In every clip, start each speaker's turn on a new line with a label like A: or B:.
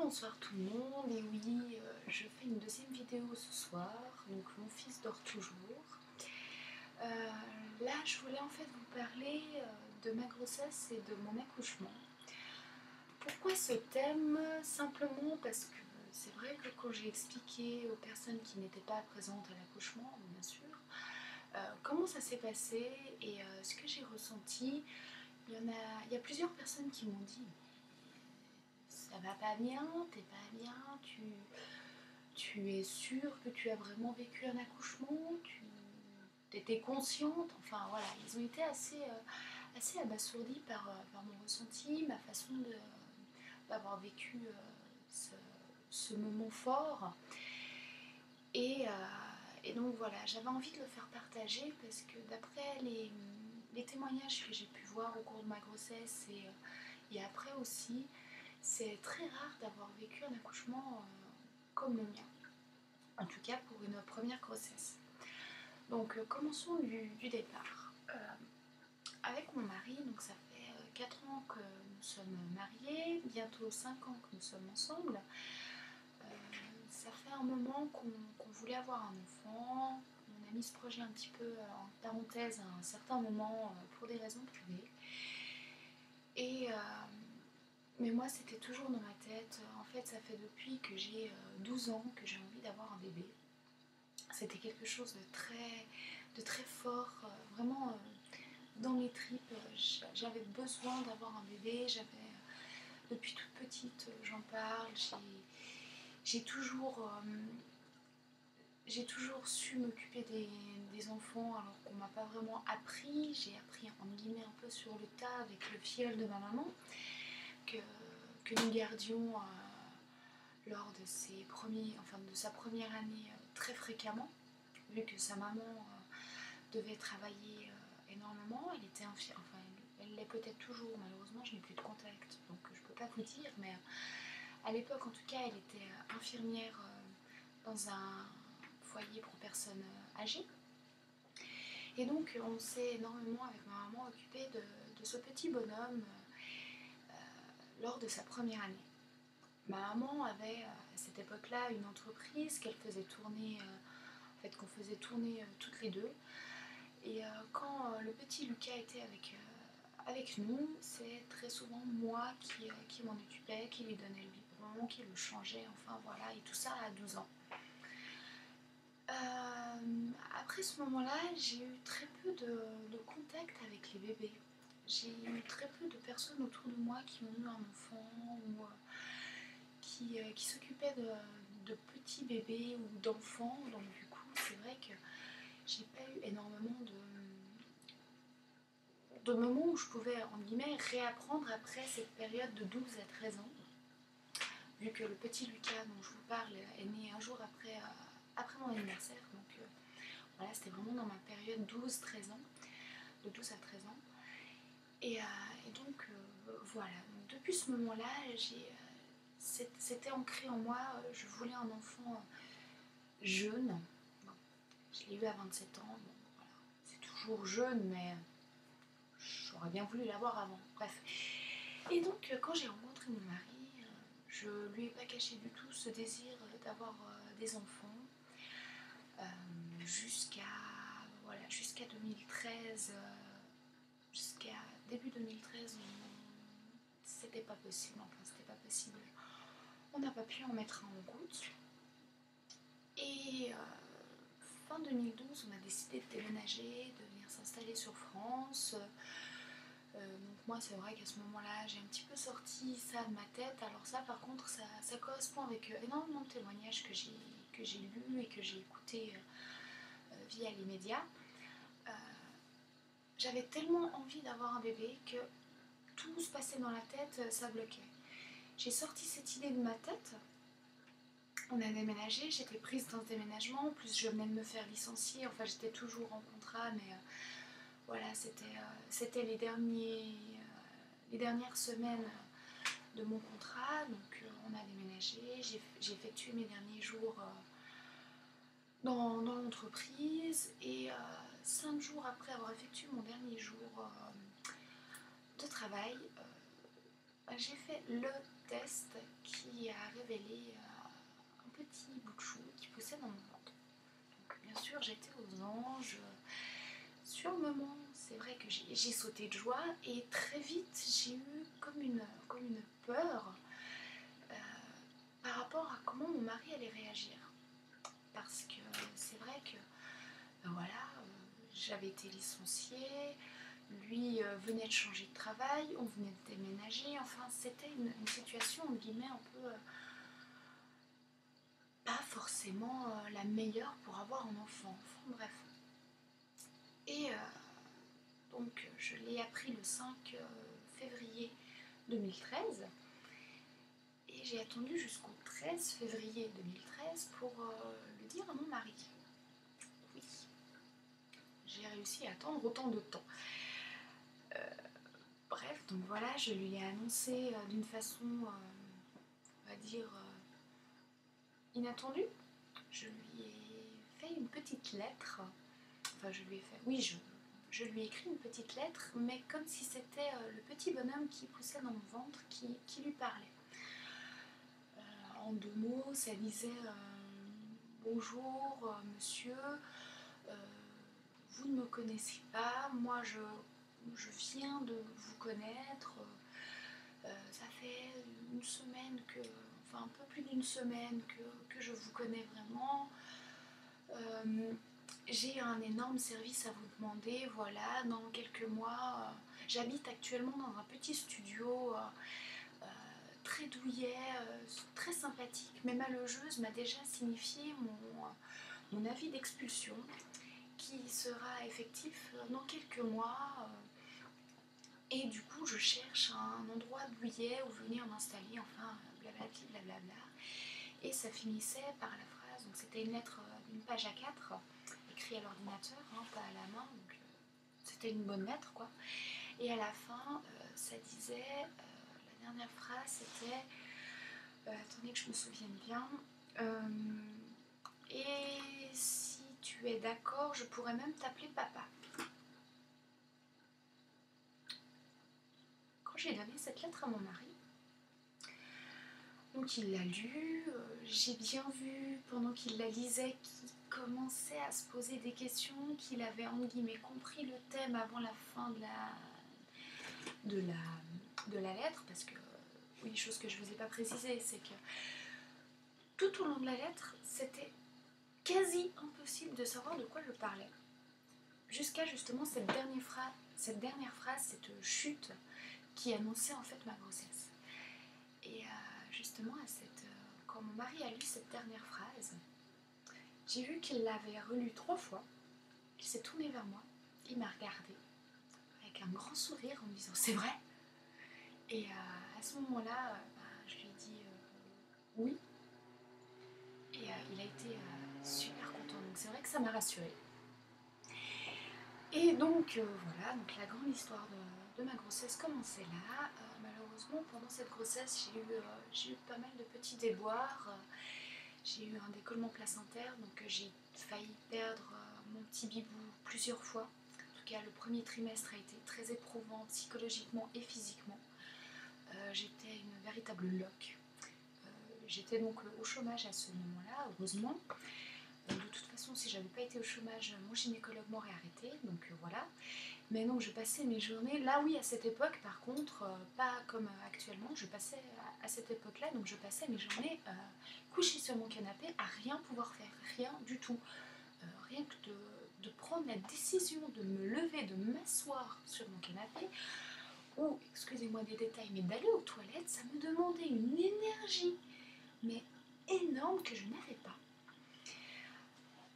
A: bonsoir tout le monde, et oui, je fais une deuxième vidéo ce soir, donc mon fils dort toujours. Là, je voulais en fait vous parler de ma grossesse et de mon accouchement. Pourquoi ce thème? Simplement parce que c'est vrai que quand j'ai expliqué aux personnes qui n'étaient pas présentes à l'accouchement, bien sûr, comment ça s'est passé et ce que j'ai ressenti, il y a plusieurs personnes qui m'ont dit ça va pas bien, t'es pas bien, tu es sûre que tu as vraiment vécu un accouchement, tu étais consciente, enfin voilà, ils ont été assez abasourdis par mon ressenti, ma façon d'avoir vécu ce moment fort. Et donc voilà, j'avais envie de le faire partager parce que d'après les témoignages que j'ai pu voir au cours de ma grossesse et après aussi, c'est très rare d'avoir vécu un accouchement comme le mien, en tout cas pour une première grossesse. Donc commençons du départ. Avec mon mari, donc ça fait 4 ans que nous sommes mariés, bientôt 5 ans que nous sommes ensemble. Ça fait un moment qu'on voulait avoir un enfant. On a mis ce projet un petit peu en parenthèse à un certain moment pour des raisons privées. Mais moi, c'était toujours dans ma tête. En fait, ça fait depuis que j'ai 12 ans que j'ai envie d'avoir un bébé. C'était quelque chose de très fort, vraiment dans mes tripes. J'avais besoin d'avoir un bébé. Depuis toute petite, j'en parle. J'ai toujours su m'occuper des enfants alors qu'on m'a pas vraiment appris. J'ai appris entre guillemets un peu sur le tas avec le filleul de ma maman que nous gardions lors de sa première année très fréquemment, vu que sa maman devait travailler énormément. Elle l'est peut-être toujours, malheureusement je n'ai plus de contact, donc je peux pas vous dire, mais à l'époque en tout cas elle était infirmière dans un foyer pour personnes âgées. Et donc on s'est énormément avec ma maman occupé de ce petit bonhomme lors de sa première année. Ma maman avait à cette époque-là une entreprise qu'elle faisait tourner, qu'on faisait tourner toutes les deux. Et quand le petit Lucas était avec nous, c'est très souvent moi qui m'en occupais, qui lui donnait le biberon, qui le changeait, enfin voilà, et tout ça à 12 ans. Après ce moment-là, j'ai eu très peu de contact avec les bébés. J'ai eu très peu de personnes autour de moi qui ont eu un enfant ou qui s'occupaient de petits bébés ou d'enfants. Donc du coup, c'est vrai que j'ai pas eu énormément de moments où je pouvais, en guillemets, réapprendre après cette période de 12 à 13 ans. Vu que le petit Lucas dont je vous parle est né un jour après mon anniversaire. Donc voilà, c'était vraiment dans ma période 12-13 ans. De 12 à 13 ans. Et donc voilà, donc, depuis ce moment-là, c'était ancré en moi, je voulais un enfant jeune. Bon, je l'ai eu à 27 ans, bon, voilà. C'est toujours jeune, mais j'aurais bien voulu l'avoir avant. Bref. Et donc quand j'ai rencontré mon mari, je lui ai pas caché du tout ce désir d'avoir des enfants. Jusqu'à 2013, jusqu'à début 2013, c'était pas possible, on n'a pas pu en mettre un en route. Et fin 2012, on a décidé de déménager, de venir s'installer sur France. Donc moi, c'est vrai qu'à ce moment-là, j'ai un petit peu sorti ça de ma tête. Alors ça, par contre, ça correspond avec énormément de témoignages que j'ai lus et que j'ai écoutés via les médias. J'avais tellement envie d'avoir un bébé que tout se passait dans la tête, ça bloquait. J'ai sorti cette idée de ma tête. On a déménagé, j'étais prise dans ce déménagement. En plus, je venais de me faire licencier. Enfin, j'étais toujours en contrat, mais voilà, c'était les dernières semaines de mon contrat. Donc, on a déménagé. J'ai effectué mes derniers jours dans l'entreprise. Et 5 jours après avoir effectué mon dernier jour de travail, j'ai fait le test qui a révélé un petit bout de chou qui poussait dans mon ventre. Donc bien sûr j'étais aux anges. Sur le moment, c'est vrai que j'ai sauté de joie et très vite j'ai eu comme une peur euh, par rapport à comment mon mari allait réagir. Parce que c'est vrai que voilà, j'avais été licenciée, lui venait de changer de travail, on venait de déménager, enfin c'était une situation entre guillemets un peu pas forcément la meilleure pour avoir un enfant, enfin bref. Et donc je l'ai appris le 5 février 2013 et j'ai attendu jusqu'au 13 février 2013 pour le dire à mon mari. Oui, j'ai réussi à attendre autant de temps. Bref, donc voilà, je lui ai annoncé d'une façon, on va dire, inattendue. Je lui ai fait une petite lettre. Enfin, je lui ai fait... Oui, je lui ai écrit une petite lettre, mais comme si c'était le petit bonhomme qui poussait dans mon ventre qui lui parlait. En 2 mots, ça disait bonjour monsieur, euh, vous ne me connaissez pas, moi je viens de vous connaître, ça fait une semaine enfin un peu plus d'une semaine que je vous connais vraiment. J'ai un énorme service à vous demander, voilà, dans quelques mois, j'habite actuellement dans un petit studio très douillet, très sympathique, mais malogeuse, m'a déjà signifié mon avis d'expulsion qui sera effectif dans quelques mois. Et du coup, je cherche un endroit douillet où venir m'installer, enfin, blablabla, blablabla. Et ça finissait par la phrase, donc c'était une lettre d'une page A4, écrite à l'ordinateur, hein, pas à la main, donc c'était une bonne lettre, quoi. Et à la fin, ça disait, la dernière phrase, c'était, attendez que je me souvienne bien, et si tu es d'accord, je pourrais même t'appeler papa. Quand j'ai donné cette lettre à mon mari, donc il l'a lue, j'ai bien vu pendant qu'il la lisait qu'il commençait à se poser des questions, qu'il avait entre guillemets compris le thème avant la fin de la lettre, parce que, oui, chose que je ne vous ai pas précisée, c'est que tout au long de la lettre, c'était quasi impossible de savoir de quoi je parlais. Jusqu'à justement cette dernière phrase, cette chute qui annonçait en fait ma grossesse. Et justement, quand mon mari a lu cette dernière phrase, j'ai vu qu'il l'avait relue 3 fois, il s'est tourné vers moi, il m'a regardé avec un grand sourire en me disant « c'est vrai ?» Et à ce moment-là, je lui ai dit oui. Et il a été super content, donc c'est vrai que ça m'a rassurée. Et donc voilà, donc la grande histoire de ma grossesse commençait là. Malheureusement, pendant cette grossesse, j'ai eu pas mal de petits déboires. J'ai eu un décollement placentaire, donc j'ai failli perdre mon petit bibou plusieurs fois. En tout cas, le premier trimestre a été très éprouvant psychologiquement et physiquement. J'étais une véritable loque. J'étais donc au chômage à ce moment-là, heureusement. De toute façon, si j'avais pas été au chômage, mon gynécologue m'aurait arrêté, donc voilà. Mais non, je passais mes journées, là oui, à cette époque, par contre, pas comme actuellement, je passais à cette époque-là, donc je passais mes journées couchée sur mon canapé à rien pouvoir faire, rien du tout. Rien que de prendre la décision de me lever, de m'asseoir sur mon canapé, ou, excusez-moi des détails, mais d'aller aux toilettes, ça me demandait une énergie, mais énorme, que je n'avais pas.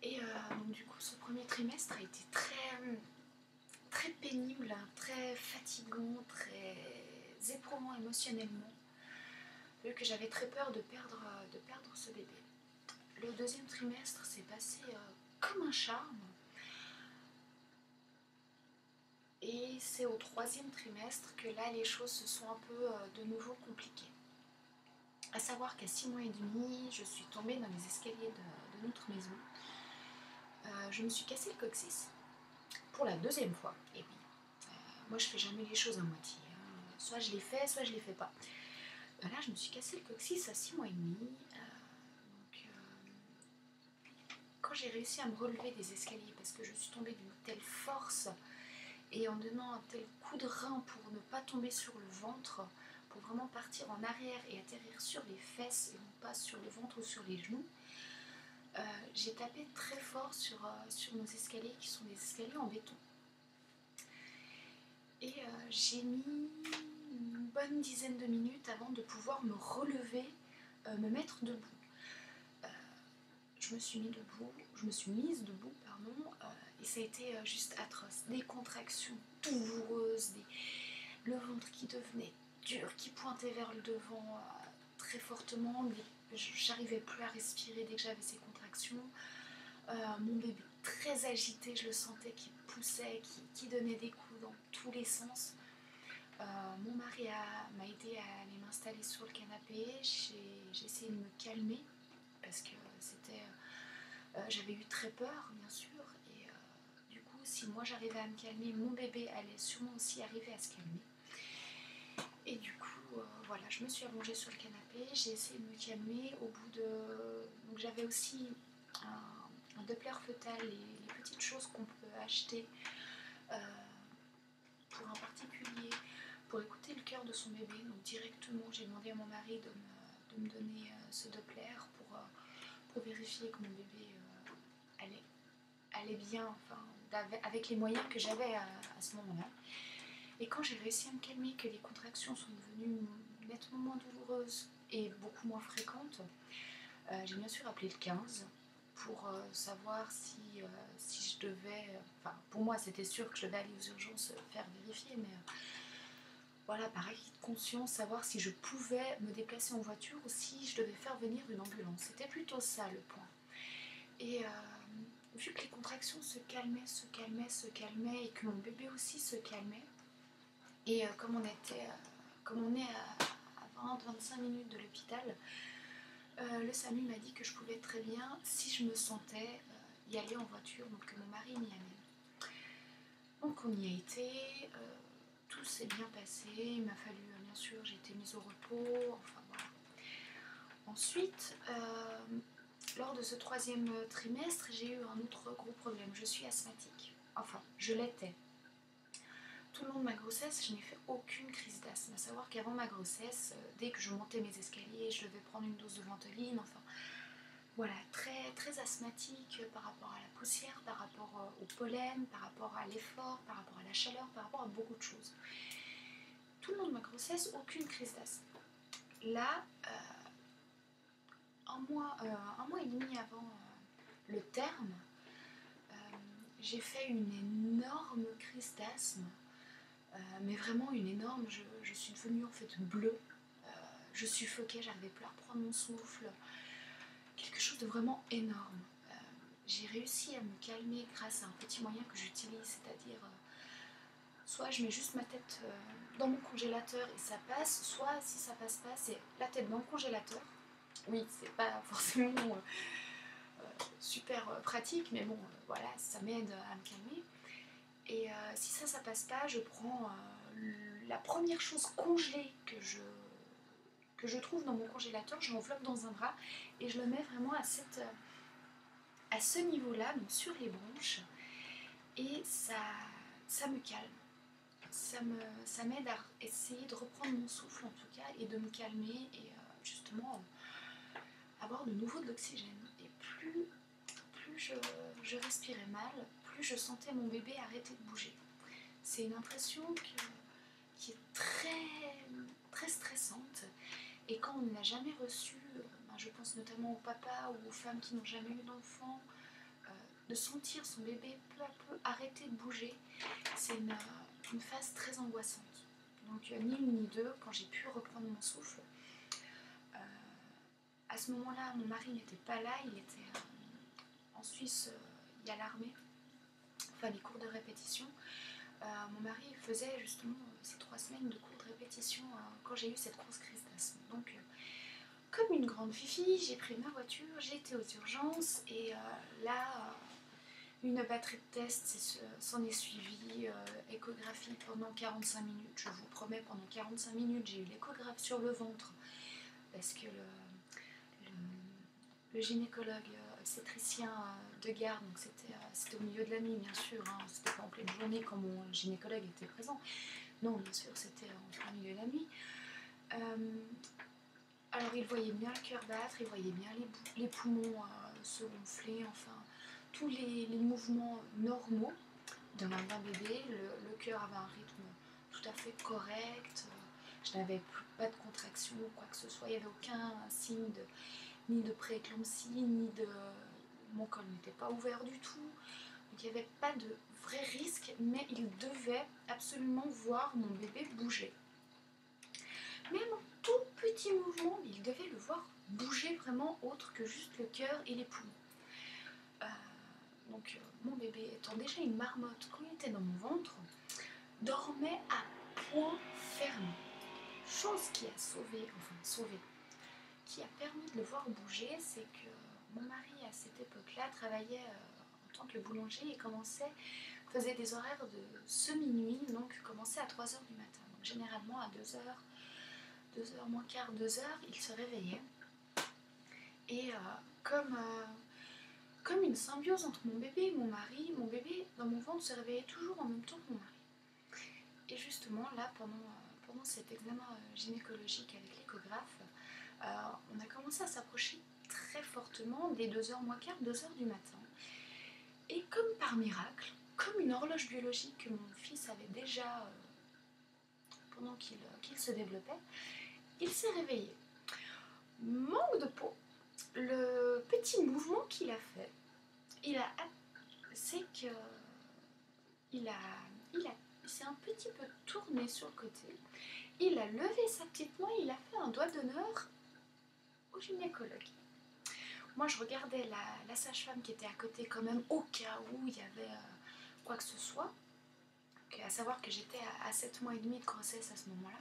A: Et donc du coup, ce premier trimestre a été très pénible, très fatigant, très éprouvant émotionnellement, vu que j'avais très peur de perdre ce bébé. Le deuxième trimestre s'est passé comme un charme. Et c'est au troisième trimestre que là, les choses se sont un peu de nouveau compliquées. À savoir qu'à 6 mois et demi, je suis tombée dans les escaliers de notre maison. Je me suis cassé le coccyx pour la deuxième fois. Et oui, moi je fais jamais les choses à moitié. Hein. soit je les fais, soit je les fais pas. Là, je me suis cassé le coccyx à 6 mois et demi. Quand j'ai réussi à me relever des escaliers, parce que je suis tombée d'une telle force, et en donnant un tel coup de rein pour ne pas tomber sur le ventre, pour vraiment partir en arrière et atterrir sur les fesses et non pas sur le ventre ou sur les genoux, j'ai tapé très fort sur nos escaliers qui sont des escaliers en béton. Et j'ai mis une bonne dizaine de minutes avant de pouvoir me relever, me mettre debout. Je me suis mise debout, et ça a été juste atroce. Des contractions douloureuses, le ventre qui devenait dur, qui pointait vers le devant très fortement. J'arrivais plus à respirer dès que j'avais ces contractions. Mon bébé très agité, je le sentais qui poussait, qui donnait des coups dans tous les sens. Mon mari m'a aidé à aller m'installer sur le canapé. J'ai essayé de me calmer parce que j'avais eu très peur, bien sûr. Et du coup, si moi j'arrivais à me calmer, mon bébé allait sûrement aussi arriver à se calmer. Et du coup, voilà, je me suis allongée sur le canapé. J'ai essayé de me calmer. Donc j'avais aussi un Doppler fœtal, les petites choses qu'on peut acheter pour un particulier, pour écouter le cœur de son bébé. Donc directement, j'ai demandé à mon mari de me donner ce Doppler pour vérifier que mon bébé allait bien, enfin, avec les moyens que j'avais à ce moment-là. Et quand j'ai réussi à me calmer, que les contractions sont devenues nettement moins douloureuses et beaucoup moins fréquentes, j'ai bien sûr appelé le 15 pour savoir si je devais... Enfin, pour moi, c'était sûr que je devais aller aux urgences faire vérifier, mais voilà, par acquis de conscience, savoir si je pouvais me déplacer en voiture ou si je devais faire venir une ambulance. C'était plutôt ça le point. Et vu que les contractions se calmaient, et que mon bébé aussi se calmait, et comme on est à 20-25 minutes de l'hôpital, le SAMU m'a dit que je pouvais très bien, si je me sentais, y aller en voiture, donc que mon mari m'y amène. Donc on y a été, tout s'est bien passé, il m'a fallu, bien sûr, j'ai été mise au repos, enfin voilà. Ensuite, lors de ce 3e trimestre, j'ai eu un autre gros problème. Je suis asthmatique. Enfin, je l'étais. Tout le long de ma grossesse, je n'ai fait aucune crise d'asthme. À savoir qu'avant ma grossesse, dès que je montais mes escaliers, je devais prendre une dose de Ventoline. Enfin, voilà, très, très asthmatique par rapport à la poussière, par rapport au pollen, par rapport à l'effort, par rapport à la chaleur, par rapport à beaucoup de choses. Tout le long de ma grossesse, aucune crise d'asthme. Là, un mois et demi avant le terme, j'ai fait une énorme crise d'asthme, mais vraiment une énorme. Je suis devenue en fait bleue, je suffoquais, j'arrivais plus à reprendre mon souffle, quelque chose de vraiment énorme. J'ai réussi à me calmer grâce à un petit moyen que j'utilise, c'est-à-dire soit je mets juste ma tête dans mon congélateur et ça passe, soit si ça passe pas, c'est la tête dans le congélateur. Oui, c'est pas forcément super pratique, mais bon, voilà, ça m'aide à me calmer. Et si ça passe pas, je prends la première chose congelée que je trouve dans mon congélateur, je l'enveloppe dans un drap et je le mets vraiment à ce niveau-là, donc sur les bronches, et ça me calme. Ça m'aide à essayer de reprendre mon souffle en tout cas et de me calmer et justement avoir de nouveau de l'oxygène. Et plus je respirais mal, plus je sentais mon bébé arrêter de bouger. C'est une impression qui est très, très stressante. Et quand on ne l'a jamais reçue, je pense notamment aux papas ou aux femmes qui n'ont jamais eu d'enfant, de sentir son bébé peu à peu arrêter de bouger, c'est une phase très angoissante. Donc ni une ni deux, quand j'ai pu reprendre mon souffle, à ce moment-là, mon mari n'était pas là, il était en Suisse, il y a l'armée, enfin les cours de répétition. Mon mari faisait justement ces 3 semaines de cours de répétition quand j'ai eu cette grosse crise d'asthme. Donc, comme une grande fifi, j'ai pris ma voiture, j'ai été aux urgences et là, une batterie de tests, s'en est suivi, échographie pendant 45 minutes. Je vous promets, pendant 45 minutes, j'ai eu l'échographe sur le ventre parce que le gynécologue obstétricien de garde, donc c'était au milieu de la nuit, bien sûr, hein, c'était pas en pleine journée quand mon gynécologue était présent. Non, bien sûr, c'était en plein milieu de la nuit. Alors, il voyait bien le cœur battre, il voyait bien les poumons se gonfler, enfin, tous les mouvements normaux d'un bébé. Le cœur avait un rythme tout à fait correct, je n'avais pas de contraction ou quoi que ce soit, il n'y avait aucun signe ni de prééclampsie, ni de... Mon col n'était pas ouvert du tout, donc il n'y avait pas de vrai risque, mais il devait absolument voir mon bébé bouger. Même un tout petit mouvement, il devait le voir bouger vraiment autre que juste le cœur et les poumons. Donc mon bébé, étant déjà une marmotte quand il était dans mon ventre, dormait à point fermé. Chose qui a sauvé, qui a permis de le voir bouger, c'est que mon mari à cette époque-là travaillait en tant que boulanger et faisait des horaires de semi-nuit, donc commençait à 3h du matin. Donc généralement à 2h moins quart, 2h, il se réveillait. Et comme une symbiose entre mon bébé et mon mari, mon bébé dans mon ventre se réveillait toujours en même temps que mon mari. Et justement, là, pendant cet examen gynécologique avec l'échographe, on a commencé à s'approcher très fortement des 2h moins quart, 2h du matin. Et comme par miracle, comme une horloge biologique que mon fils avait déjà pendant qu'il se développait, il s'est réveillé. Manque de peau, le petit mouvement qu'il a fait, c'est que il s'est un petit peu tourné sur le côté, il a levé sa petite main, il a fait un doigt d'honneur au gynécologue. Moi, je regardais la sage-femme qui était à côté quand même, au cas où il y avait quoi que ce soit. À savoir que j'étais à 7 mois et demi de grossesse à ce moment-là.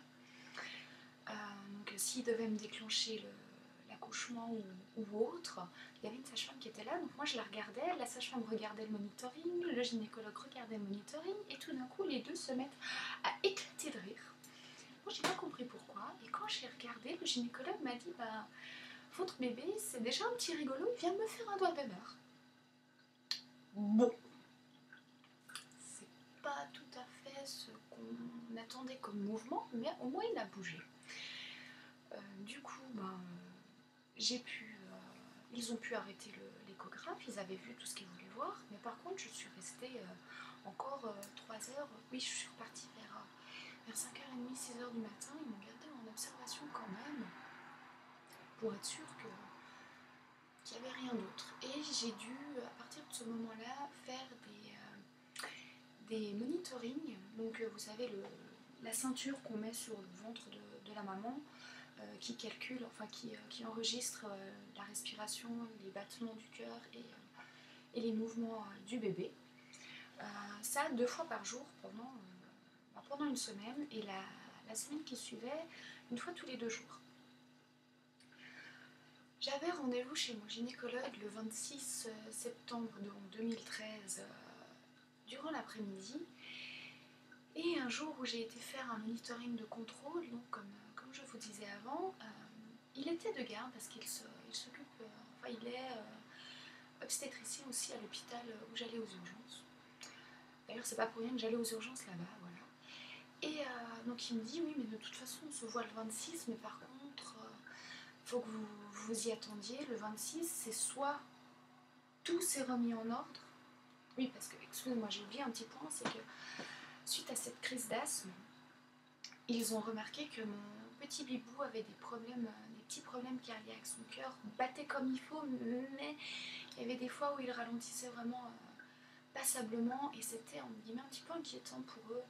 A: Donc s'il devait me déclencher l'accouchement ou autre, il y avait une sage-femme qui était là, donc moi je la regardais, la sage-femme regardait le monitoring, le gynécologue regardait le monitoring, et tout d'un coup les deux se mettent à éclater de rire. Moi j'ai pas compris pourquoi, et quand j'ai regardé, le gynécologue m'a dit votre bébé c'est déjà un petit rigolo, il vient de me faire un doigt d'honneur. Bon, c'est pas tout à fait ce qu'on attendait comme mouvement, mais au moins il a bougé. Du coup, ils ont pu arrêter l'échographe, ils avaient vu tout ce qu'ils voulaient voir, mais par contre je suis restée encore 3 heures, oui je suis repartie vers 5h30, 6h du matin, ils m'ont gardée en observation quand même, pour être sûre qu'il n'y avait rien d'autre. Et j'ai dû, à partir de ce moment-là, faire des monitorings, donc vous savez la ceinture qu'on met sur le ventre de la maman, qui calcule, qui enregistre la respiration, les battements du cœur et les mouvements du bébé. Ça 2 fois par jour pendant une semaine, et la semaine qui suivait, une fois tous les 2 jours. J'avais rendez-vous chez mon gynécologue le 26 septembre 2013 durant l'après-midi, et un jour où j'ai été faire un monitoring de contrôle, donc comme je vous disais avant, il était de garde parce qu'il s'occupe, il est obstétricien aussi à l'hôpital où j'allais aux urgences. D'ailleurs, c'est pas pour rien que j'allais aux urgences là-bas, voilà. Et donc il me dit, oui, mais de toute façon, on se voit le 26, mais par contre, faut que vous y attendiez. Le 26, c'est soit tout s'est remis en ordre. Oui, parce que, excusez-moi, j'ai oublié un petit point, c'est que suite à cette crise d'asthme, ils ont remarqué que mon petit bibou avait des petits problèmes cardiaques. Son cœur battait comme il faut, mais il y avait des fois où il ralentissait vraiment passablement, et c'était en guillemets un petit peu inquiétant pour eux.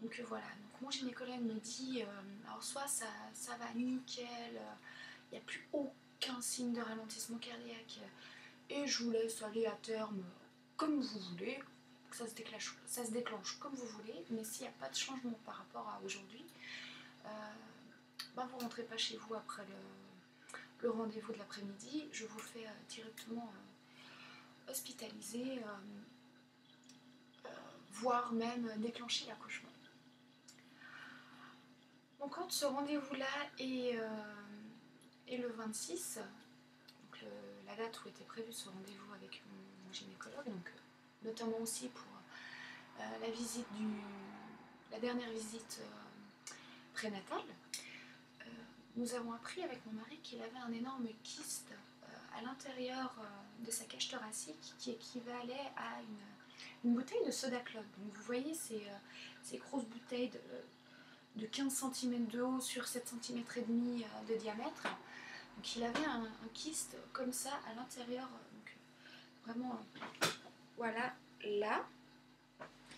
A: Donc voilà, donc mon gynécologue me dit alors soit ça va nickel, il n'y a plus aucun signe de ralentissement cardiaque, et je vous laisse aller à terme comme vous voulez, que ça se déclenche comme vous voulez, mais s'il n'y a pas de changement par rapport à aujourd'hui, vous rentrez pas chez vous après le rendez-vous de l'après-midi, je vous fais directement hospitalisé, voire même déclencher l'accouchement. Donc quand ce rendez-vous-là est le 26, donc la date où était prévu ce rendez-vous avec mon gynécologue, donc notamment aussi pour la dernière visite prénatale, nous avons appris avec mon mari qu'il avait un énorme kyste à l'intérieur de sa cage thoracique qui équivalait à une bouteille de soda club. Donc vous voyez ces grosses bouteilles de 15 cm de haut sur 7 cm et demi de diamètre. Donc il avait un kyste comme ça à l'intérieur, donc vraiment voilà, là,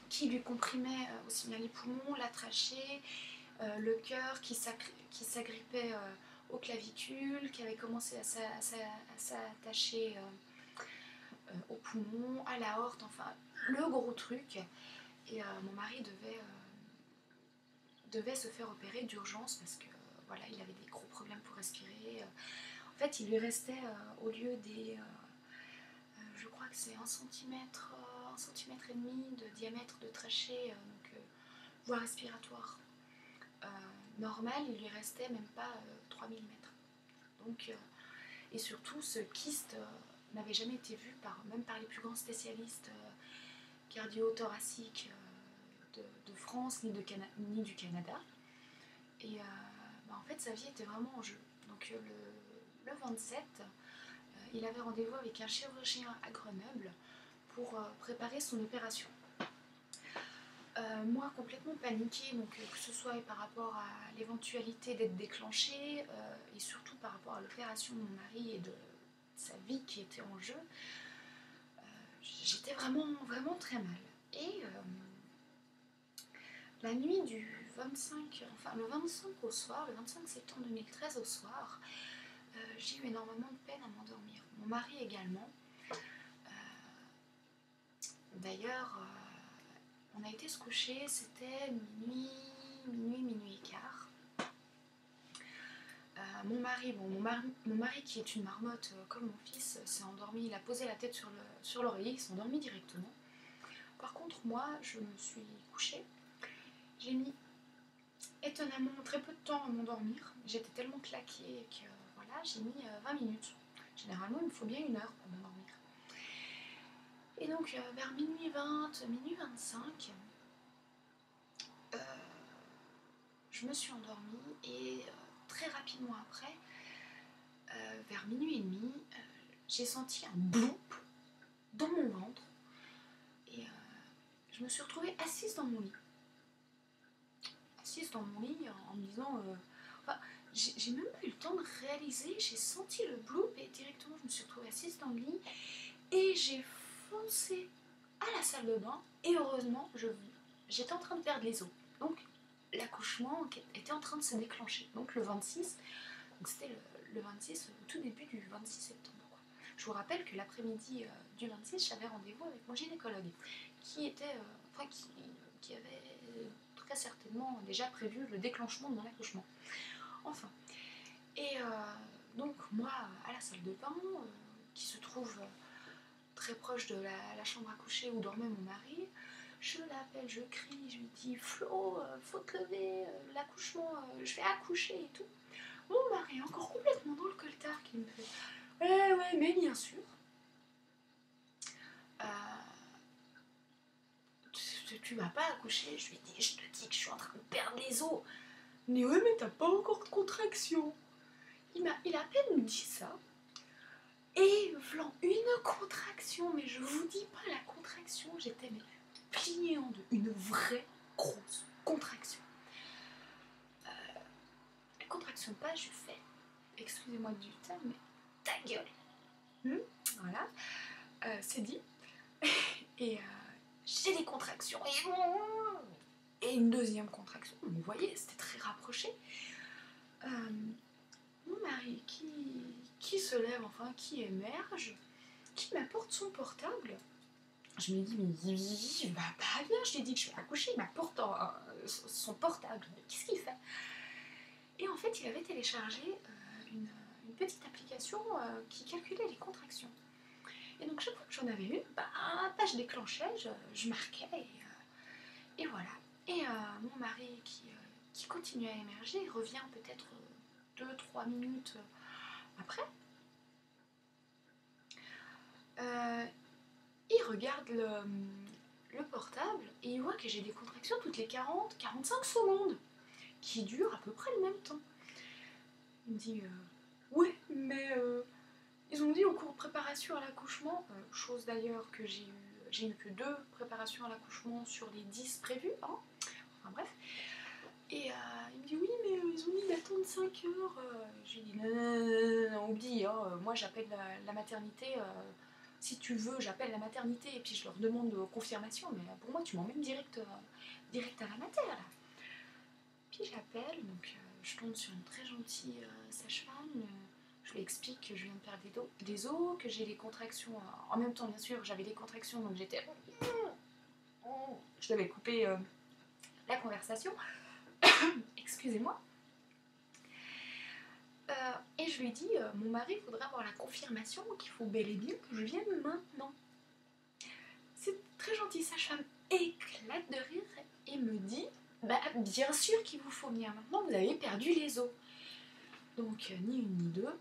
A: qui lui comprimait aussi bien les poumons, la trachée, le cœur qui s'agrippait aux clavicules, qui avait commencé à s'attacher aux poumons, à l'aorte, enfin le gros truc. Et mon mari devait se faire opérer d'urgence parce que voilà, il avait des gros problèmes pour respirer. En fait, il lui restait au lieu des je crois que c'est 1 cm, 1 cm et demi de diamètre de trachée, donc voie respiratoire normale, il lui restait même pas 3 mm. Donc, et surtout, ce kyste n'avait jamais été vu même par les plus grands spécialistes cardio-thoraciques de France ni du Canada. Et en fait, sa vie était vraiment en jeu. Donc le 27, il avait rendez-vous avec un chirurgien à Grenoble pour préparer son opération. Moi, complètement paniquée, donc que ce soit par rapport à l'éventualité d'être déclenchée et surtout par rapport à l'opération de mon mari et de sa vie qui était en jeu, j'étais vraiment, vraiment très mal. Et la nuit du 25, enfin le 25 au soir, le 25 septembre 2013 au soir, j'ai eu énormément de peine à m'endormir. Mon mari également. D'ailleurs, on a été se coucher, c'était minuit et quart. Mon mari qui est une marmotte comme mon fils s'est endormi, il a posé la tête sur l'oreiller, il s'est endormi directement. Par contre moi je me suis couchée, j'ai mis étonnamment très peu de temps à m'endormir, j'étais tellement claquée que voilà, j'ai mis 20 minutes. Généralement il me faut bien 1 heure pour m'endormir. Et donc vers minuit 20, minuit 25, je me suis endormie et très rapidement après, vers minuit et demi, j'ai senti un bloop dans mon ventre et je me suis retrouvée assise dans mon lit. Assise dans mon lit en me disant... enfin, j'ai même pas eu le temps de réaliser, j'ai senti le bloop et directement je me suis retrouvée assise dans le lit et j'ai foncé à la salle de bain et heureusement j'étais en train de perdre les os. Donc l'accouchement était en train de se déclencher. Donc le 26, donc c'était le 26, au tout début du 26 septembre. Quoi. Je vous rappelle que l'après-midi du 26, j'avais rendez-vous avec mon gynécologue qui avait très certainement déjà prévu le déclenchement de mon accouchement. Enfin. Et donc moi, à la salle de bain, qui se trouve très proche de la chambre à coucher où dormait mon mari, je l'appelle, je crie, je lui dis Flo, faut te lever, l'accouchement, je vais accoucher et tout. Mon mari, encore complètement dans le coltard, qui me fait ouais, mais bien sûr. Tu vas pas accoucher. Je lui dis, je te dis que je suis en train de perdre les os. Il me dit, ouais, mais t'as pas encore de contraction. Il a à peine dit ça. Et v'lan une contraction, mais je vous dis pas la contraction, j'étais pliée en deux, une vraie grosse contraction. La contraction pas, je fais, excusez-moi du terme, mais ta gueule. Voilà, c'est dit. Et j'ai des contractions et une deuxième contraction. Vous voyez, c'était très rapproché. Mon mari qui se lève, enfin qui émerge, qui m'apporte son portable. Je me dis, mais il va pas bien, je lui ai dit que je vais accoucher, il m'apporte son portable, mais qu'est-ce qu'il fait? Et en fait, il avait téléchargé une petite application qui calculait les contractions. Et donc chaque fois que j'en avais une, bah, je déclenchais, je marquais et voilà. Et mon mari qui continue à émerger, il revient peut-être 2-3 minutes après. Il regarde le portable et il voit que j'ai des contractions toutes les 40-45 secondes qui durent à peu près le même temps. Il me dit ouais, mais ils ont dit au cours de préparation à l'accouchement, chose d'ailleurs que j'ai eu que 2 préparations à l'accouchement sur les 10 prévues, hein. Enfin bref. Et il me dit oui, mais ils ont dit d'attendre 5 heures. J'ai dit non, oublie, hein, moi j'appelle la maternité. Si tu veux, j'appelle la maternité et puis je leur demande confirmation. Mais pour moi, tu m'emmènes direct à la mater là. Puis j'appelle, donc je tombe sur une très gentille sage-femme. Je lui explique que je viens de perdre des os, que j'ai les contractions. En même temps, bien sûr, j'avais des contractions, donc j'étais. Je devais couper la conversation. Excusez-moi. Et je lui dis, mon mari voudrait avoir la confirmation qu'il faut bel et bien que je vienne maintenant. Cette très gentille sage-femme éclate de rire et me dit, bah bien sûr qu'il vous faut venir maintenant, vous avez perdu les os. Donc ni une ni deux,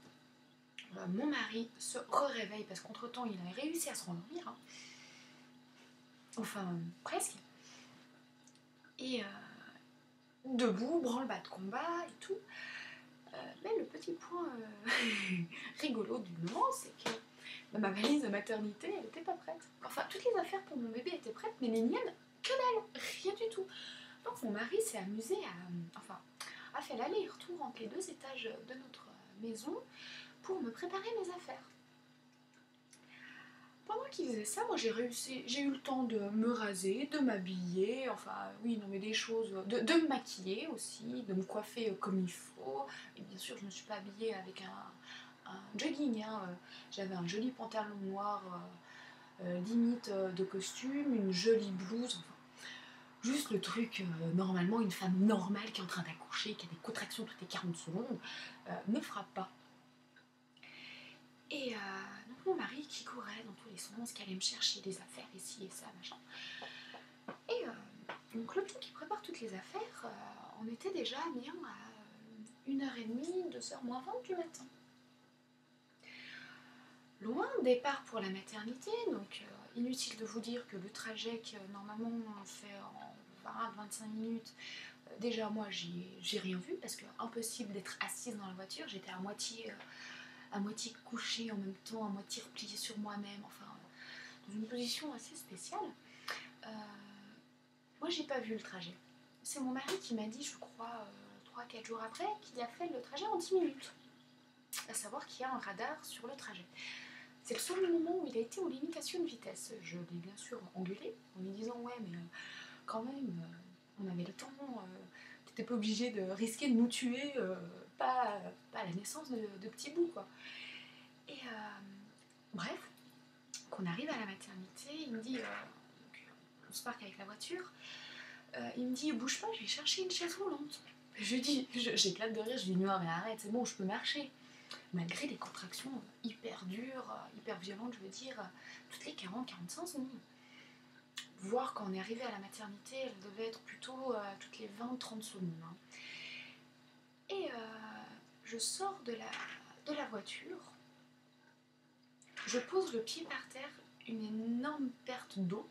A: mon mari se réveille parce qu'entre-temps il avait réussi à se rendormir. Hein. Enfin, presque. Et debout, branle-bas de combat et tout. Mais le petit point rigolo du moment, c'est que ma valise de maternité, elle n'était pas prête. Enfin, toutes les affaires pour mon bébé étaient prêtes, mais les miennes, que dalle, rien du tout. Donc mon mari s'est amusé à faire l'aller-retour entre les 2 étages de notre maison pour me préparer mes affaires. Pendant qu'il faisait ça, moi j'ai eu le temps de me raser, de m'habiller, enfin oui, non mais des choses, de me maquiller aussi, de me coiffer comme il faut. Et bien sûr, je ne me suis pas habillée avec un jogging, hein. J'avais un joli pantalon noir, limite de costume, une jolie blouse, enfin, juste le truc, normalement, une femme normale qui est en train d'accoucher, qui a des contractions toutes les 40 secondes, ne fera pas. Et donc mon mari qui courait dans tous les sens, qui allait me chercher des affaires ici et ça, machin. Et donc le temps qui prépare toutes les affaires, on était déjà bien à 1h30, 2h moins 20 du matin. Loin, départ pour la maternité, donc inutile de vous dire que le trajet que normalement on fait en 20-25 minutes, déjà moi j'ai rien vu parce que impossible d'être assise dans la voiture, j'étais à moitié couchée en même temps, à moitié repliée sur moi-même, enfin dans une position assez spéciale. Moi j'ai pas vu le trajet. C'est mon mari qui m'a dit, je crois 3-4 jours après, qu'il a fait le trajet en 10 minutes. À savoir qu'il y a un radar sur le trajet. C'est le seul moment où il a été aux limitations de vitesse. Je l'ai bien sûr engueulé en lui disant ouais mais quand même on avait le temps, t'étais pas obligé de risquer de nous tuer, pas à la naissance de petits bouts quoi. Et bref, qu'on arrive à la maternité, il me dit, on se parque avec la voiture, il me dit bouge pas, je vais chercher une chaise roulante. Je lui dis, j'éclate de rire, je lui dis non mais arrête, c'est bon, je peux marcher. Malgré les contractions hyper dures, hyper violentes, je veux dire, toutes les 40-45 secondes. Voire quand on est arrivé à la maternité, elle devait être plutôt toutes les 20-30 secondes. Hein. Et je sors de la voiture, je pose le pied par terre, une énorme perte d'eau,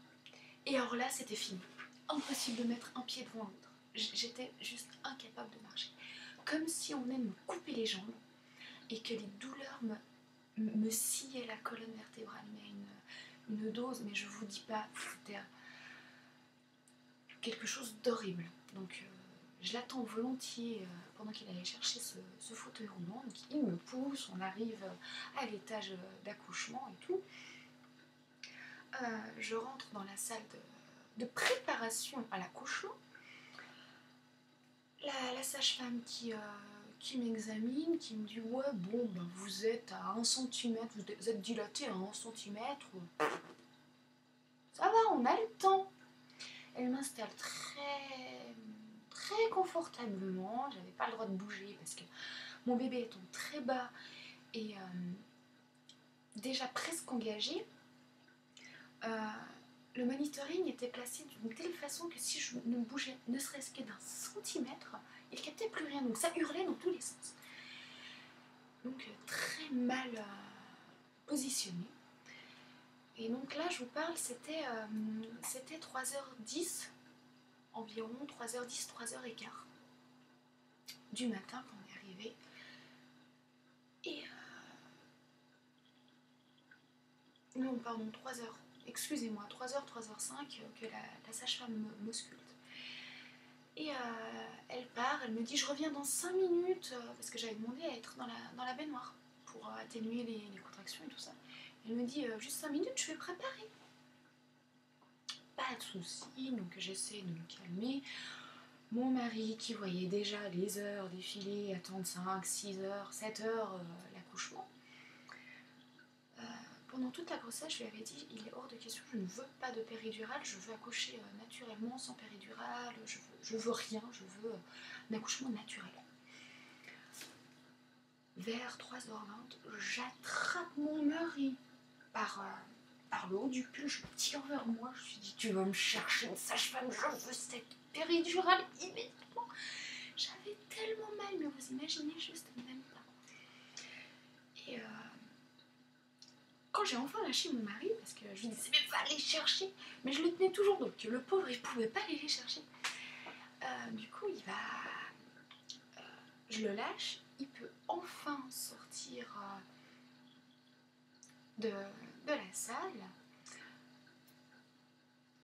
A: et alors là c'était fini. Impossible de mettre un pied devant l'autre. J'étais juste incapable de marcher. Comme si on venait de me couper les jambes, et que les douleurs me sciaient la colonne vertébrale, mais une dose, mais je vous dis pas, c'était quelque chose d'horrible. Donc je l'attends volontiers pendant qu'il allait chercher ce fauteuil roulant, donc il me pousse, on arrive à l'étage d'accouchement et tout. Je rentre dans la salle de préparation à l'accouchement. La sage-femme qui m'examine, qui me dit ouais bon ben vous êtes à 1 cm, vous êtes dilaté à 1 cm, ça va, on a le temps. Elle m'installe très confortablement, j'avais pas le droit de bouger parce que mon bébé tombe très bas et déjà presque engagée, le monitoring était placé d'une telle façon que si je ne bougeais ne serait-ce que d'un centimètre, il ne captait plus rien, donc ça hurlait dans tous les sens. Donc très mal positionné. Et donc là, je vous parle, c'était 3h10, environ 3h10, 3h15 du matin quand on est arrivé. Et non, pardon, 3h, excusez-moi, 3h, 3h05 que la sage-femme m'ausculte. Et elle part, elle me dit je reviens dans 5 minutes, parce que j'avais demandé à être dans la baignoire pour atténuer les contractions et tout ça. Elle me dit juste 5 minutes, je vais préparer. Pas de soucis, donc j'essaie de me calmer. Mon mari qui voyait déjà les heures défiler, attendre 5, 6 heures, 7 heures l'accouchement. Pendant toute la grossesse, je lui avais dit il est hors de question, je ne veux pas de péridurale, je veux accoucher naturellement, sans péridurale, je veux rien, je veux un accouchement naturel. Vers 3h20, j'attrape mon mari par le haut du pull, je le tire vers moi, je lui dis tu vas me chercher une sage-femme, je veux cette péridurale immédiatement. J'avais tellement mal, mais vous imaginez juste même pas. Et quand j'ai enfin lâché mon mari, parce que je lui disais mais va les chercher, mais je le tenais toujours, donc le pauvre il pouvait pas aller les chercher. Du coup il va, je le lâche, il peut enfin sortir de la salle.